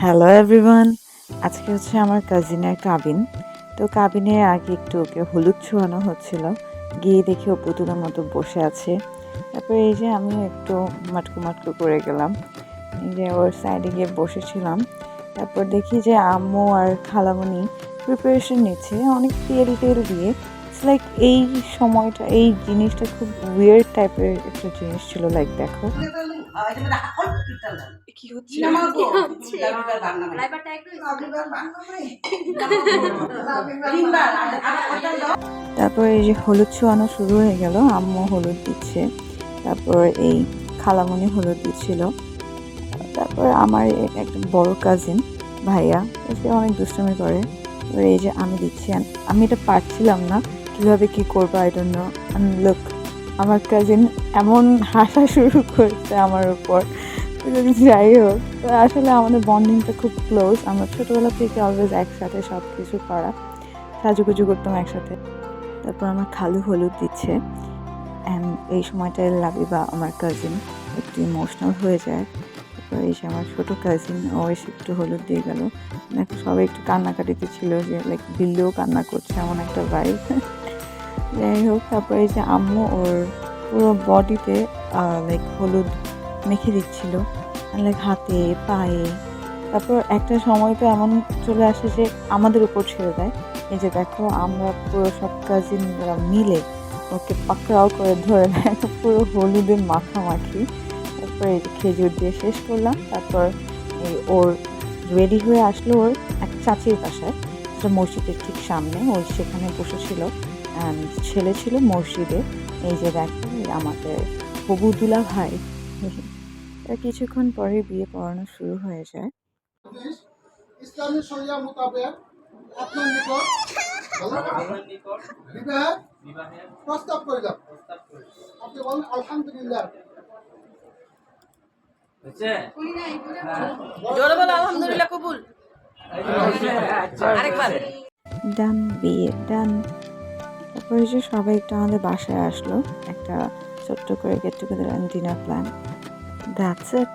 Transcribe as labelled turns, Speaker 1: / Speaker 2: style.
Speaker 1: Hello everyone, আজকে হচ্ছে আমার কাজিনের কাবিন। তো কাবিনের আগে একটু ওকে হলুদ ছোঁয়ানো হচ্ছিল। গিয়ে দেখি ও পুতুলের মতো বসে আছে। তারপরে এই যে আমি একটু মাটকু মাটকু করে গেলাম, এই যে ওর সাইডে গিয়ে বসেছিলাম। তারপর দেখি যে আম্মু আর খালামণি প্রিপারেশন নিচ্ছে অনেক তেল টেল দিয়ে। ইটস লাইক এই সময়টা এই জিনিসটা খুব উইয়ার্ড টাইপের একটা জিনিস ছিল। লাইক দেখো কি হচ্ছে। তারপর এই যে হলুদ ছোঁয়ানো শুরু হয়ে গেল, আম্মু হলুদ দিচ্ছে, তারপর এই খালামণি হলুদ দিচ্ছিল। তারপর আমার একটা বড় কাজিন ভাইয়া, সে অনেক দুষ্টামি করে। এবার এই যে আমি দিচ্ছি, আমি এটা পারছিলাম না কিভাবে কি করবো, আই ডোন্ট নো। লুক, আমার কাজিন এমন হাসা শুরু করছে আমার উপর। যাই হোক, তো আসলে আমাদের বন্ডিংটা খুব ক্লোজ। আমরা ছোটবেলা থেকে অলওয়েজ একসাথে সব কিছু করা, সাজুগুজু করতাম একসাথে। তারপর আমার খালু হলুদ দিচ্ছে, অ্যান্ড এই সময়টায় লাবিবা আমার কাজিন একটু ইমোশনাল হয়ে যায়। তারপর এই যে আমার ছোটো কাজিন, ও এসে একটু হলুদ দিয়ে গেল। দেখো সবাই একটু কান্নাকাটিতে ছিল, যে লাইক বিল্লুও কান্না করছে, এমন একটা ভাইব। যাই হোক, তারপরে এই যে আম্মু ওর পুরো বডিতে লাইক হলুদ মেখে দিচ্ছিল, লাইক হাতে পায়ে। তারপর একটা সময় তো এমন চলে আসে যে আমাদের উপর ছেড়ে দেয়। এই যে দেখো, আমরা পুরো সব কাজিনরা মিলে ওকে পাকড়াও করে ধরে দেয়, তো পুরো হলুদে মাখামাখি। তারপর এই যে খেজুর দিয়ে শেষ করলাম। তারপর এই ওর রেডি হয়ে আসলো ওর এক চাচির বাসায়, সেটা মসজিদের ঠিক সামনে। ওই সেখানে বসেছিল, ছেলে ছিল মসজিদে। এই যে দেখো আমাদের হবু দুলা ভাই। কিছুক্ষণ পরে বিয়ে পড়ানো শুরু হয়ে যায়।
Speaker 2: ইসলামী শরিয়া মোতাবেক আপনার নিকট বিবাহের প্রস্তাব করিলাম। আপনি বলেন আলহামদুলিল্লাহ।
Speaker 3: আলহামদুলিল্লাহ কবুল। আরেকবার
Speaker 1: ডান, বিয়ে ডান। তারপরে যে সবাই একটু আমাদের বাসায় আসলো, একটা ছোট্ট করে get together and dinner plan. That's it.